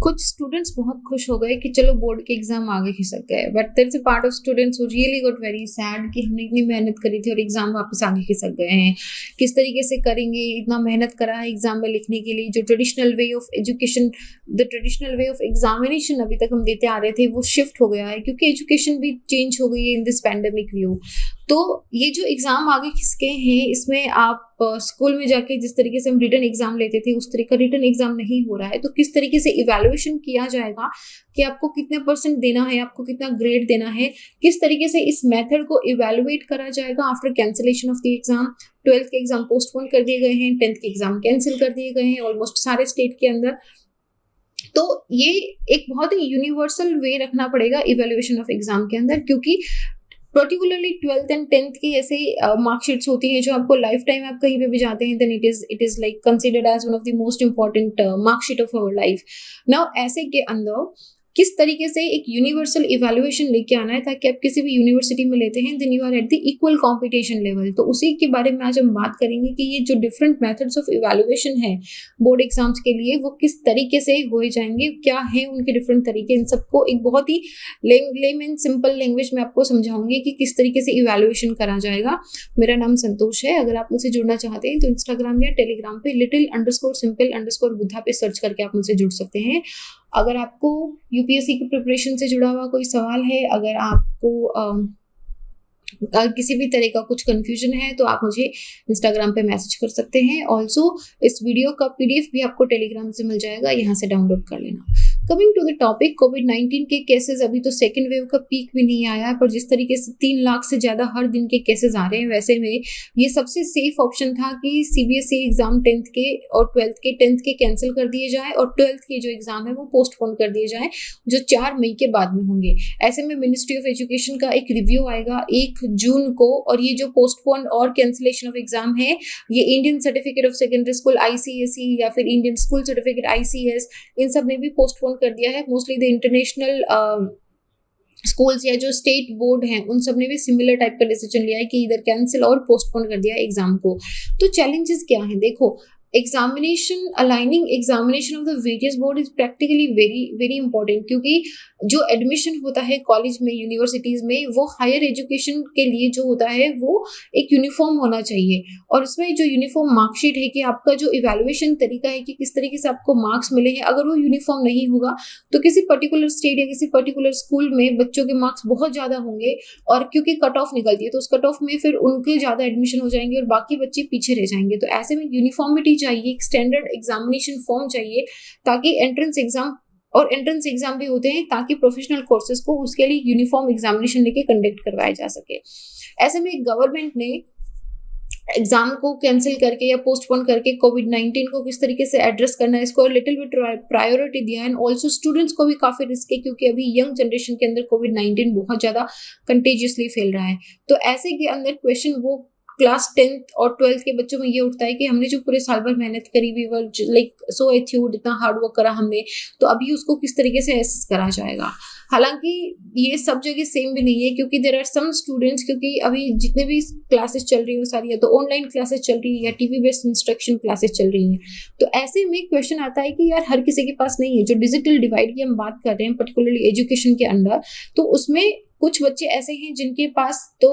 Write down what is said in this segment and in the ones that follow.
कुछ स्टूडेंट्स बहुत खुश हो गए कि चलो बोर्ड के एग्जाम आगे खिसक गए, but there is a part of students who really got very sad कि हमने इतनी मेहनत करी थी और एग्जाम वापस आगे खिसक गए हैं। किस तरीके से करेंगे, इतना मेहनत करा है एग्जाम में लिखने के लिए, जो traditional way of education, the traditional way of examination अभी तक हम देते आ रहे थे वो शिफ्ट हो गया है क्योंकि एजुकेशन भी चेंज हो गई है इन दिस पैंडेमिक व्यू। तो ये जो एग्जाम आगे खिसके हैं इसमें आप स्कूल में जाके जिस तरीके से हम रिटन एग्जाम लेते थे उस तरीके का रिटन एग्जाम नहीं हो रहा है। तो किस तरीके से इवैल्यूएशन किया जाएगा कि आपको कितने परसेंट देना है, आपको कितना ग्रेड देना है, किस तरीके से इस मेथड को इवैल्यूएट करा जाएगा after cancellation of the exam. 12th के एग्जाम पोस्टपोन कर दिए गए हैं, 10th के एग्जाम कैंसिल कर दिए गए हैं ऑलमोस्ट सारे स्टेट के अंदर। तो ये एक बहुत ही यूनिवर्सल वे रखना पड़ेगा इवैल्यूएशन ऑफ एग्जाम के अंदर, क्योंकि पर्टिकुलरली 12th एंड 10th की ऐसे मार्कशीट्स होती हैं जो आपको लाइफ टाइम आप कहीं पे भी जाते हैं then it is like considered as one of the most important marksheet of our life. Now ऐसे के अंदर किस तरीके से एक यूनिवर्सल इवैल्यूएशन लेके आना है ताकि आप किसी भी यूनिवर्सिटी में लेते हैं then you are at the equal competition level. तो उसी के बारे में आज हम बात करेंगे कि ये जो डिफरेंट मेथड्स ऑफ इवैल्यूएशन है बोर्ड एग्जाम्स के लिए वो किस तरीके से हो जाएंगे, क्या है उनके डिफरेंट तरीके। इन सबको एक बहुत ही लेमन सिंपल लैंग्वेज में आपको समझाऊंगी कि किस तरीके से इवैल्यूएशन करा जाएगा। मेरा नाम संतोष है। अगर आप मुझसे जुड़ना चाहते हैं तो इंस्टाग्राम या टेलीग्राम पे little_simple_बुद्धा पे सर्च करके आप मुझसे जुड़ सकते हैं। अगर आपको यूपीएससी की प्रिपरेशन से जुड़ा हुआ कोई सवाल है, अगर आपको किसी भी तरह का कुछ कंफ्यूजन है तो आप मुझे इंस्टाग्राम पे मैसेज कर सकते हैं। ऑल्सो इस वीडियो का पीडीएफ भी आपको टेलीग्राम से मिल जाएगा, यहाँ से डाउनलोड कर लेना। कमिंग टू द टॉपिक, कोविड-19 के केसेस अभी तो सेकेंड वेव का पीक भी नहीं आया, पर जिस तरीके से 3 लाख से ज़्यादा हर दिन के केसेस आ रहे हैं वैसे में ये सबसे सेफ ऑप्शन था कि सीबीएसई एग्जाम 10th के और 12th के कैंसिल कर दिए जाए और 12th के जो एग्जाम है वो पोस्टपोन कर दिए जाए जो 4 मई के बाद में होंगे। ऐसे में मिनिस्ट्री ऑफ एजुकेशन का एक रिव्यू आएगा 1 जून को, और ये जो पोस्टपोन और कैंसिलेशन ऑफ एग्जाम है ये Indian certificate of secondary school ICSE या फिर इंडियन स्कूल सर्टिफिकेट ICS इन सब ने भी पोस्टपोन कर दिया है। मोस्टली द इंटरनेशनल स्कूल्स या जो स्टेट बोर्ड हैं उन सब ने भी सिमिलर टाइप का डिसीजन लिया है कि इधर कैंसिल और पोस्टपोन कर दिया है एग्जाम को। तो चैलेंजेस क्या हैं, देखो aligning examination of the various board is practically very very important, क्योंकि जो एडमिशन होता है कॉलेज में यूनिवर्सिटीज में वो हायर एजुकेशन के लिए जो होता है वो एक यूनिफॉर्म होना चाहिए, और उसमें जो यूनिफॉर्म मार्कशीट है कि आपका जो इवैल्यूएशन तरीका है कि किस तरीके से आपको मार्क्स मिले हैं, अगर वो यूनिफॉर्म नहीं होगा तो किसी पर्टिकुलर स्टेट या किसी पर्टिकुलर स्कूल में बच्चों के मार्क्स बहुत ज़्यादा होंगे, और क्योंकि कट ऑफ निकलती है तो उस कट ऑफ में फिर उनके ज़्यादा एडमिशन हो जाएंगे और बाकी बच्चे पीछे रह जाएंगे। तो ऐसे में यूनिफॉर्मिटी चाहिए, एक स्टैंडर्ड एग्जामिनेशन फॉर्म चाहिए ताकि एंट्रेंस एग्जाम भी होते हैं ताकि प्रोफेशनल कोर्सेज को उसके लिए यूनिफॉर्म एग्जामिनेशन लेके कंडक्ट करवाया जा सके। ऐसे में गवर्नमेंट ने एग्जाम को कैंसिल करके या पोस्टपोन करके कोविड-19 को किस तरीके से एड्रेस करना है इसको लिटिल बिट प्रायोरिटी दिया है। एंड ऑल्सो स्टूडेंट्स को भी काफी रिस्क है क्योंकि अभी यंग जनरेशन के अंदर कोविड-19 बहुत ज्यादा कंटेजियसली फैल रहा है। तो ऐसे के अंदर क्वेश्चन वो क्लास 10th और 12th के बच्चों में ये उठता है कि हमने जो पूरे साल भर मेहनत करी, वी वर लाइक सो एथ्यूड, इतना हार्ड वर्क करा हमने, तो अभी उसको किस तरीके से एसेस करा जाएगा। हालांकि ये सब जगह सेम भी नहीं है क्योंकि देयर आर सम स्टूडेंट्स, क्योंकि अभी जितने भी क्लासेस चल रही है वो सारी या तो ऑनलाइन क्लासेस चल रही है या टीवी बेस्ड इंस्ट्रक्शन क्लासेस चल रही हैं। तो ऐसे में क्वेश्चन आता है कि यार हर किसी के पास नहीं है। जो डिजिटल डिवाइड की हम बात कर रहे हैं पर्टिकुलरली एजुकेशन के अंदर, तो उसमें कुछ बच्चे ऐसे हैं जिनके पास तो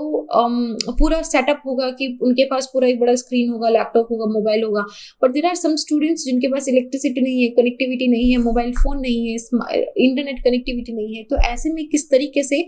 पूरा सेटअप होगा कि उनके पास पूरा एक बड़ा स्क्रीन होगा, लैपटॉप होगा, मोबाइल होगा, but there are some students जिनके पास इलेक्ट्रिसिटी नहीं है, कनेक्टिविटी नहीं है, मोबाइल फोन नहीं है, इंटरनेट कनेक्टिविटी नहीं है। तो ऐसे में किस तरीके से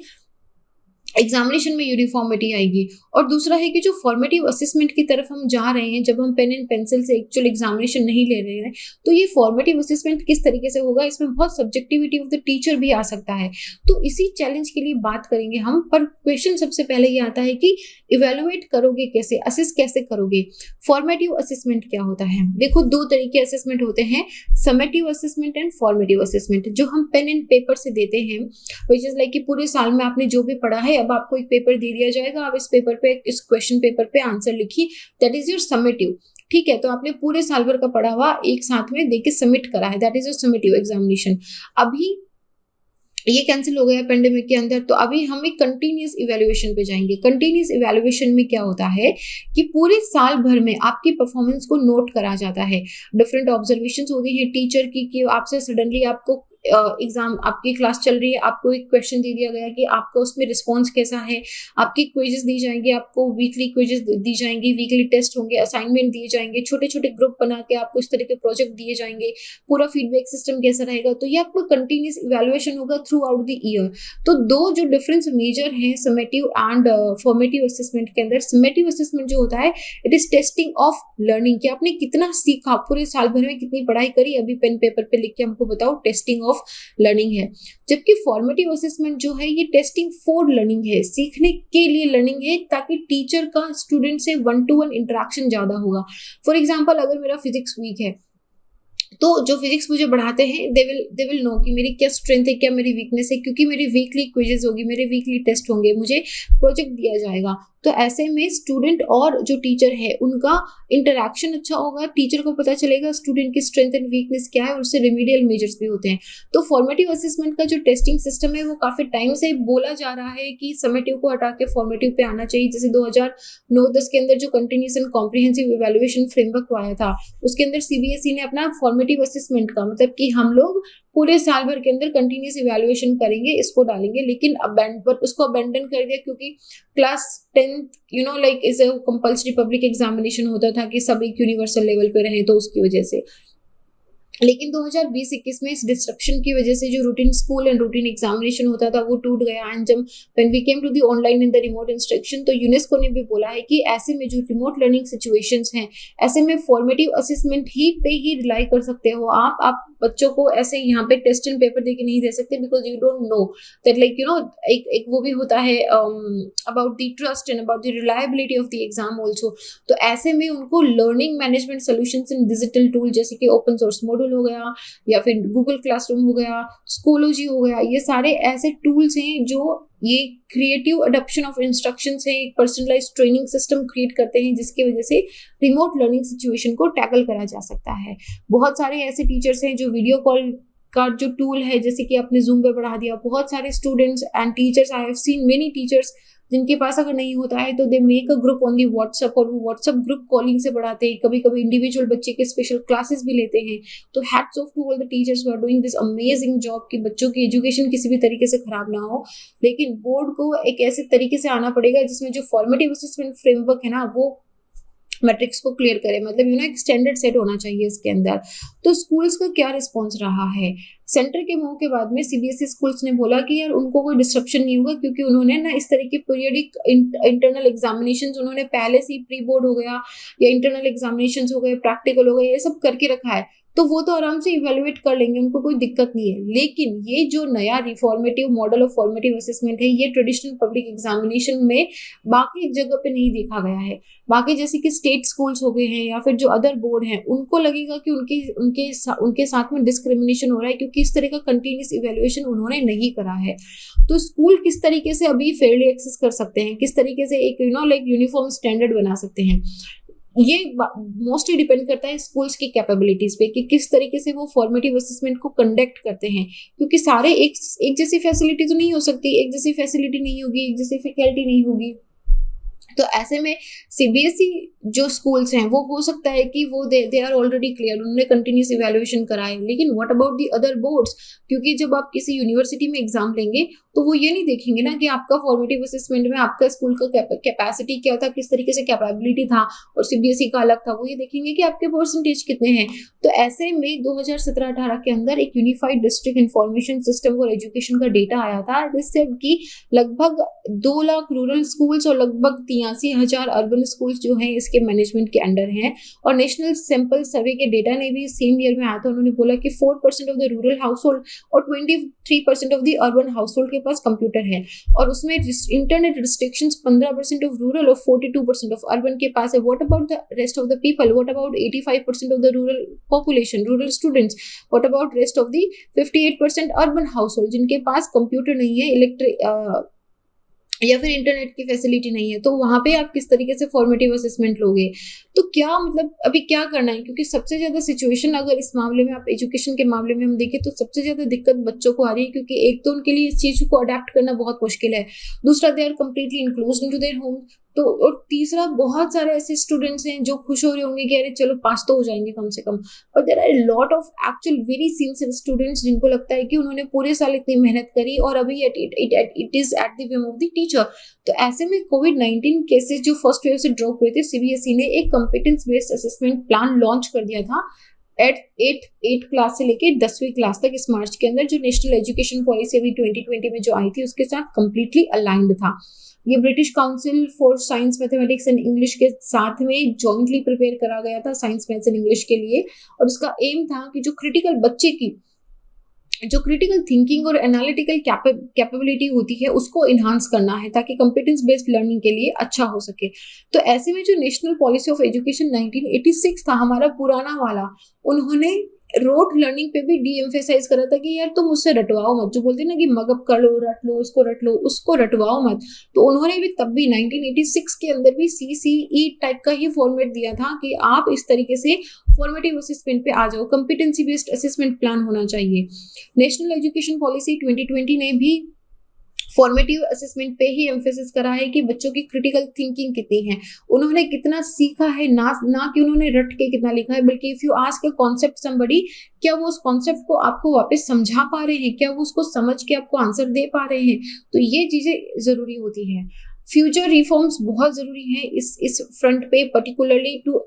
एग्जामिनेशन में यूनिफॉर्मिटी आएगी। और दूसरा है कि जो फॉर्मेटिव असेसमेंट की तरफ हम जा रहे हैं, जब हम पेन एंड पेंसिल से एक्चुअल एग्जामिनेशन नहीं ले रहे हैं, तो ये फॉर्मेटिव असेसमेंट किस तरीके से होगा, इसमें बहुत सब्जेक्टिविटी ऑफ द टीचर भी आ सकता है। तो इसी चैलेंज के लिए बात करेंगे हम। पर क्वेश्चन सबसे पहले ये आता है कि इवेल्युएट करोगे कैसे, असेस कैसे करोगे। फॉर्मेटिव असेसमेंट क्या होता है, देखो 2 तरीके असेसमेंट होते हैं, summative assessment and formative assessment. जो हम पेन एंड पेपर से देते हैं विच इज लाइक कि पूरे साल में आपने जो भी पढ़ा है, अब आपको एक पेपर दे दिया जाएगा, आप इस पेपर पे, इस क्वेश्चन पेपर पे आंसर लिखिए, दैट इज योर समेटिव। ठीक है, तो आपने पूरे साल भर का पढ़ा हुआ एक साथ में देके सबमिट करा है, that is your summative examination. अभी ये कैंसिल हो गया पेंडेमिक के अंदर, तो अभी हम एक कंटिन्यूस इवैल्यूएशन पे जाएंगे। कंटिन्यूस इवैल्यूएशन में क्या होता है कि पूरे साल भर में आपकी परफॉर्मेंस को नोट करा जाता है। डिफरेंट ऑब्जर्वेशंस होती हैं टीचर की कि आपसे सडनली आपको एग्जाम आपकी क्लास चल रही है, आपको एक क्वेश्चन दे दिया गया कि आपका उसमें रिस्पॉन्स कैसा है, आपकी क्विजेस दी जाएंगी, आपको वीकली क्विजेस दी जाएंगी, वीकली टेस्ट होंगे, असाइनमेंट दिए जाएंगे, छोटे छोटे ग्रुप बना के आपको इस तरह के प्रोजेक्ट दिए जाएंगे, पूरा फीडबैक सिस्टम कैसा रहेगा। तो ये आपको कंटिन्यूस इवैल्यूएशन होगा थ्रू आउट द ईयर। तो दो जो डिफरेंस मेजर हैं समेटिव एंड फॉर्मेटिव असेसमेंट के अंदर, समेटिव असेसमेंट जो होता है it is testing of learning, कि आपने कितना सीखा, पूरे साल भर में कितनी पढ़ाई करी, अभी पेन पेपर पे लिख के हमको बताओ, टेस्टिंग ऑफ लर्निंग है। जबकि फॉर्मेटिव असेसमेंट जो है ये टेस्टिंग फॉर लर्निंग है, सीखने के लिए लर्निंग है, ताकि टीचर का स्टूडेंट से 1-to-1 इंटरेक्शन ज्यादा होगा। फॉर एग्जाम्पल अगर मेरा फिजिक्स वीक है तो जो फिजिक्स मुझे बढ़ाते हैं दे विल नो कि मेरी क्या स्ट्रेंथ है, क्या मेरी वीकनेस है, क्योंकि मेरी वीकली क्विजेज होगी, मेरे वीकली टेस्ट होंगे, मुझे प्रोजेक्ट दिया जाएगा। तो ऐसे में स्टूडेंट और जो टीचर है उनका इंटरेक्शन अच्छा होगा, टीचर को पता चलेगा स्टूडेंट की स्ट्रेंथ एंड वीकनेस क्या है, और उससे रिमीडियल मेजर्स भी होते हैं। तो फॉर्मेटिव असेसमेंट का जो टेस्टिंग सिस्टम है वो काफी टाइम से बोला जा रहा है कि समेटिव को हटा के फॉर्मेटिव पे आना चाहिए। जैसे 2009-10 के अंदर जो continuous and comprehensive evaluation framework आया था, उसके अंदर सीबीएसई ने अपना फॉर्मेटिव असेसमेंट का मतलब कि हम लोग पूरे साल भर के अंदर कंटिन्यूस इवैल्यूएशन करेंगे, इसको डालेंगे, लेकिन उसको अबेंडन कर दिया क्योंकि class 10th like is a compulsory public examination होता था कि सब एक यूनिवर्सल लेवल पे रहे, तो उसकी वजह से। लेकिन 2020-21 में इस डिस्ट्रप्शन की वजह से जो routine school and routine examination होता था वो टूट गया। एंड जब when we came to the online in the remote instruction, तो यूनेस्को ने भी बोला है कि ऐसे में जो रिमोट लर्निंग सिचुएशंस हैं, ऐसे में फॉर्मेटिव असेसमेंट पे ही रिलाई कर सकते हो आप बच्चों को ऐसे यहाँ पे टेस्ट एंड पेपर देके नहीं दे सकते, because you don't know that एक वो भी होता है about the trust and about the reliability of the exam also. तो ऐसे में उनको लर्निंग मैनेजमेंट सोल्यूशंस इन डिजिटल टूल जैसे कि ओपन सोर्स मॉड्यूल हो गया, या फिर गूगल क्लासरूम हो गया, स्कूलोजी हो गया, ये सारे ऐसे टूल्स हैं जो ये क्रिएटिव अडॉप्शन ऑफ इंस्ट्रक्शंस है, एक पर्सनलाइज्ड ट्रेनिंग सिस्टम क्रिएट करते हैं, जिसकी वजह से रिमोट लर्निंग सिचुएशन को टैकल करा जा सकता है। बहुत सारे ऐसे टीचर्स हैं जो वीडियो कॉल का जो टूल है, जैसे कि आपने जूम पे बढ़ा दिया, बहुत सारे students and teachers, I have seen many teachers जिनके पास अगर नहीं होता है तो they make a group on the WhatsApp, और वो व्हाट्सएप ग्रुप कॉलिंग से बढ़ाते हैं, कभी कभी इंडिविजुअल बच्चे के स्पेशल क्लासेस भी लेते हैं। तो hats off to all the teachers who are doing this amazing job कि बच्चों की एजुकेशन किसी भी तरीके से खराब ना हो। लेकिन बोर्ड को एक ऐसे तरीके से आना पड़ेगा जिसमें जो फॉर्मेटिव असेसमेंट फ्रेमवर्क है ना, वो मैट्रिक्स को क्लियर करे, मतलब एक स्टैंडर्ड सेट होना चाहिए इसके अंदर। तो स्कूल्स का क्या रिस्पॉन्स रहा है? सेंटर के मूव के बाद में सीबीएसई स्कूल्स ने बोला कि यार उनको कोई डिस्ट्रप्शन नहीं होगा, क्योंकि उन्होंने ना इस तरह के पीरियडिक इंटरनल एग्जामिनेशंस उन्होंने पहले से ही प्री बोर्ड हो गया या इंटरनल एग्जामिनेशंस हो गए, प्रैक्टिकल हो गए, ये सब करके रखा है, तो वो तो आराम से इवेल्युएट कर लेंगे, उनको कोई दिक्कत नहीं है। लेकिन ये जो नया reformative model of formative assessment है, ये ट्रेडिशनल पब्लिक एग्जामिनेशन में बाकी जगह पे नहीं देखा गया है। बाकी जैसे कि स्टेट स्कूल्स हो गए हैं या फिर जो अदर बोर्ड हैं, उनको लगेगा कि उनके साथ में डिस्क्रिमिनेशन हो रहा है, क्योंकि इस तरह का कंटिन्यूस इवेल्युएशन उन्होंने नहीं करा है। तो स्कूल किस तरीके से अभी फेयरली एक्सेस कर सकते हैं, किस तरीके से एक लाइक यूनिफॉर्म स्टैंडर्ड बना सकते हैं, ये मोस्टली डिपेंड करता है स्कूल्स की कैपेबिलिटीज पे कि किस तरीके से वो फॉर्मेटिव असेसमेंट को कंडक्ट करते हैं। क्योंकि सारे एक जैसी फैसिलिटी तो नहीं हो सकती, एक जैसी फैसिलिटी नहीं होगी, एक जैसी फैकल्टी नहीं होगी। तो ऐसे में सीबीएसई जो स्कूल्स हैं वो हो सकता है कि वो दे आर ऑलरेडी क्लियर, उन्होंने कंटिन्यूस इवैल्यूएशन कराए। लेकिन what about the other boards? क्योंकि जब आप किसी यूनिवर्सिटी में एग्जाम लेंगे तो वो ये नहीं देखेंगे ना कि आपका फॉर्मेटिव असेसमेंट में आपका स्कूल का कैपेसिटी क्या था, किस तरीके से कैपेबिलिटी था, और सीबीएसई का अलग था। वो ये देखेंगे कि आपके परसेंटेज कितने हैं। तो ऐसे में 2017-18 के अंदर एक unified district information system for education का डेटा आया था, जिससे कि लगभग 2 लाख रूरल स्कूल्स और लगभग 83,000 अर्बन स्कूल्स जो हैं इसके मैनेजमेंट के अंडर हैं। और नेशनल सैंपल सर्वे के डेटा ने भी सेम ईयर में आया था, उन्होंने बोला कि 4% of the rural house hold और 23% of the urban house hold के पास कंप्यूटर है, और उसमें इंटरनेट रिस्ट्रिक्शंस 15% ऑफ रूरल और 42% ऑफ अर्बन के पास है। What about the rest of the people? What about 85% of the rural population, rural students? What about rest of the 58% urban house hold जिनके पास computer नहीं है, या फिर इंटरनेट की facility नहीं है? तो वहां पे आप किस तरीके से फॉर्मेटिव असेसमेंट लोगे? तो क्या मतलब अभी क्या करना है? क्योंकि सबसे ज्यादा सिचुएशन अगर इस मामले में आप एजुकेशन के मामले में हम देखें तो सबसे ज्यादा दिक्कत बच्चों को आ रही है, क्योंकि एक तो उनके लिए इस चीज को अडेप्ट करना बहुत मुश्किल है, दूसरा they are completely included into their home. तो और तीसरा, बहुत सारे ऐसे स्टूडेंट्स हैं जो खुश हो रहे होंगे कि अरे चलो पास तो हो जाएंगे कम से कम, और there are lot of actual very sincere students जिनको लगता है कि उन्होंने पूरे साल इतनी मेहनत करी और अभी it is at the Vim of the teacher. तो ऐसे में कोविड-19 केसेस जो फर्स्ट वेव से ड्रॉप हुए थे, सीबीएसई ने एक competence based assessment plan launch कर दिया था एट 8 क्लास से लेके 10वीं क्लास तक इस मार्च के अंदर, जो नेशनल एजुकेशन पॉलिसी अभी 2020 में जो आई थी उसके साथ कंप्लीटली अलाइंड था। ये British council for science mathematics and English के साथ में जॉइंटली प्रिपेयर करा गया था साइंस मैथ्स एंड इंग्लिश के लिए, और उसका एम था कि जो क्रिटिकल थिंकिंग और एनालिटिकल कैपेबिलिटी होती है उसको इन्हांस करना है ताकि कॉम्पिटेंस बेस्ड लर्निंग के लिए अच्छा हो सके। तो ऐसे में जो नेशनल पॉलिसी ऑफ एजुकेशन 1986 था हमारा पुराना वाला, उन्होंने रोट लर्निंग पे भी डी एम्फेसाइज करा था कि यार तुम मुझसे रटवाओ मत, जो बोलते हैं ना कि मगअप कर लो, रट लो, इसको रट लो, उसको रटवाओ मत। तो उन्होंने भी तब भी 1986 के अंदर भी CCE टाइप का ही फॉर्मेट दिया था कि आप इस तरीके से फॉर्मेटिव असेसमेंट पे आ जाओ, कॉम्पिटेंसी बेस्ड असेसमेंट प्लान होना चाहिए। नेशनल एजुकेशन पॉलिसी 2020 ने भी फॉर्मेटिव असेसमेंट पे ही एम्फेसिस करा है कि बच्चों की क्रिटिकल थिंकिंग कितनी है, उन्होंने कितना सीखा है, ना कि उन्होंने रट के कितना लिखा है, बल्कि if you ask a concept somebody, क्या वो उस कॉन्सेप्ट को आपको वापस समझा पा रहे हैं, क्या वो उसको समझ के आपको आंसर दे पा रहे हैं। तो ये चीजें जरूरी होती है। फ्यूचर रिफॉर्म्स बहुत जरूरी है इस फ्रंट पे, पर्टिकुलरली टू,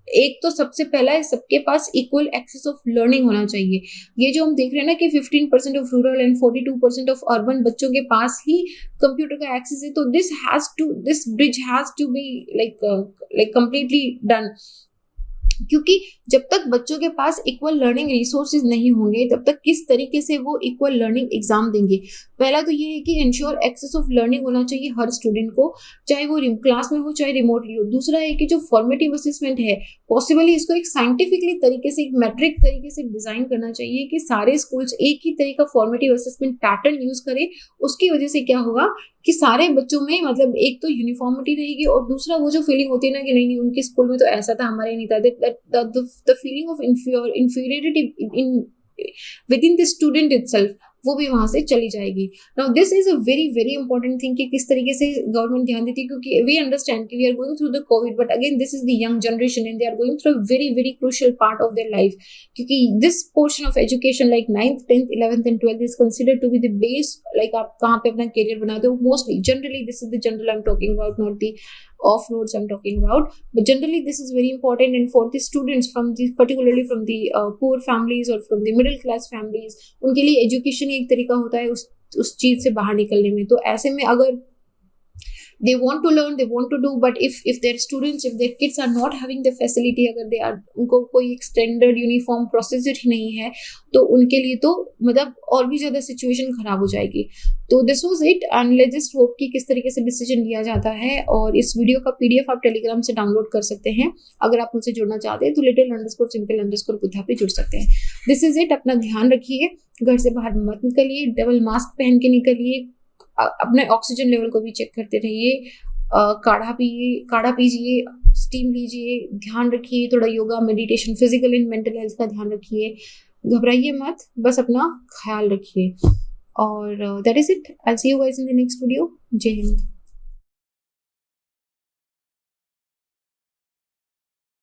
एक तो सबसे पहला है सबके पास इक्वल एक्सेस ऑफ लर्निंग होना चाहिए। ये जो हम देख रहे हैं ना कि 15% of rural and 42% of urban बच्चों के पास ही कंप्यूटर का एक्सेस है, तो this bridge has to be like completely done. क्योंकि जब तक बच्चों के पास इक्वल लर्निंग रिसोर्सेज नहीं होंगे तब तक किस तरीके से वो इक्वल लर्निंग एग्जाम देंगे। पहला तो ये है कि इंश्योर एक्सेस ऑफ लर्निंग होना चाहिए हर स्टूडेंट को, चाहे वो क्लास में हो चाहे रिमोटली हो। दूसरा है कि जो फॉर्मेटिव असेसमेंट है, पॉसिबली इसको एक साइंटिफिकली तरीके से, एक मैट्रिक तरीके से डिजाइन करना चाहिए कि सारे स्कूल्स एक ही तरह का फॉर्मेटिव असेसमेंट पैटर्न यूज करें। उसकी वजह से क्या होगा कि सारे बच्चों में मतलब एक तो यूनिफॉर्मिटी रहेगी, और दूसरा वो जो फीलिंग होती है ना कि नहीं उनके स्कूल में तो ऐसा था, हमारे नहीं था, the feeling of inferiority in with in the student itself, वो भी वहां से चली जाएगी। Now this is a very very important thing कि किस तरीके से गवर्नमेंट ध्यान देती है, क्योंकि वी अंडरस्टैंड कि we are going through the COVID, but again this is the young generation and they are going through a very very crucial part of their life, क्योंकि this portion of education like 9th 10th 11th and 12th is considered to be the base, like आप कहाँ पे अपना career बनाते हो mostly. Generally this is the general I am talking about, not the off notes I'm talking about, but generally this is very important, and for the students from the particularly from the poor families or from the middle class families, उनके लिए education एक तरीका होता है उस चीज से बाहर निकलने में। तो ऐसे में अगर they want to learn, they want to do, but if their students, if their kids are not having the facility, अगर they are, उनको कोई एक्सटेंडेड यूनिफॉर्म प्रोसीजर ही नहीं है, तो उनके लिए तो मतलब और भी ज्यादा सिचुएशन खराब हो जाएगी। तो this was it, and let's just hope कि किस तरीके से डिसीजन लिया जाता है। और इस वीडियो का PDF आप टेलीग्राम से डाउनलोड कर सकते हैं। अगर आप मुझसे जुड़ना चाहते हैं तो little_simple_buddha पे जुड़ सकते हैं। दिस इज इट, अपना ध्यान रखिए, घर से बाहर मत निकलिए, डबल मास्क पहन के निकलिए, अपने ऑक्सीजन लेवल को भी चेक करते रहिए, काढ़ा पीजिए, स्टीम लीजिए, ध्यान रखिए, थोड़ा yoga, meditation, physical and mental health का ध्यान रखिए, घबराइए मत, बस अपना ख्याल रखिए। और that is it, I will see you guys in the next video. जय हिंद।